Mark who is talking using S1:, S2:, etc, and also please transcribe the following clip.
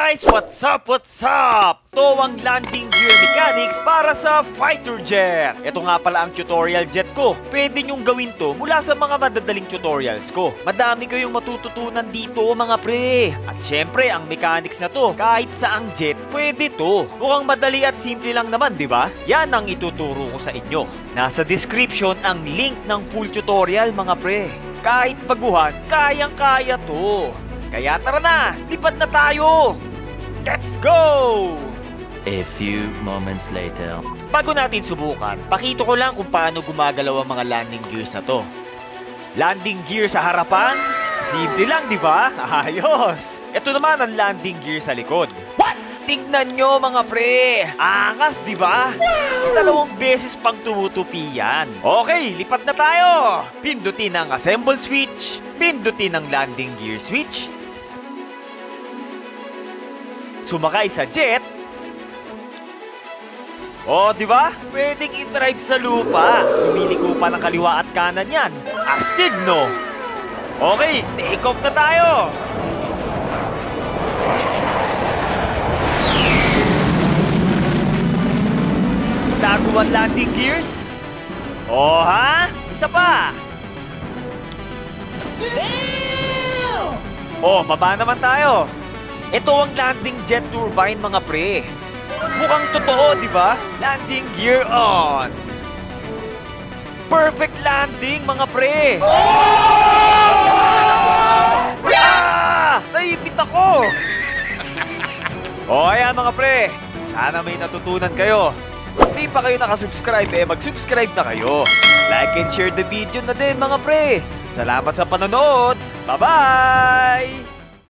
S1: guys! What's up? What's up? Ito ang landing gear mechanics para sa fighter jet. Ito nga pala ang tutorial jet ko. Pwede nyong gawin to mula sa mga madadaling tutorials ko. Madami kayong matututunan dito mga pre. At syempre ang mechanics na to, kahit saang jet, pwede to. Mukhang madali at simple lang naman, di ba? Yan ang ituturo ko sa inyo. Nasa description ang link ng full tutorial mga pre. Kahit baguhan, kayang-kaya to. Kaya tara na, lipat na tayo! Let's go!
S2: A few moments later.
S1: Bago natin subukan, pakita ko lang kung paano gumagalaw ang mga landing gears na to. Landing gear sa harapan? Simple lang, di ba? Ayos! Ito naman ang landing gear sa likod. What? Tignan nyo mga pre! Angas, di ba? Dalawang beses pang tumutupi yan. Okay, lipat na tayo! Pindutin ang assemble switch, pindutin ang landing gear switch, sumakay sa jet. Oh, di ba? Pwedeng i-drive sa lupa. Lumiliko pa ng kaliwa at kanan yan. Astig, no? Okay, take off na tayo. Taguan landing gears? Oh, ha? Isa pa. Oh, baba naman tayo. Ito ang landing jet turbine mga pre. Mukhang totoo, di ba? Landing gear on. Perfect landing mga pre. Ah! Naipit ako. O ayan mga pre. Sana may natutunan kayo. Kung di pa kayo nakasubscribe, mag-subscribe na kayo. Like and share the video na din mga pre. Salamat sa panonood. Bye-bye!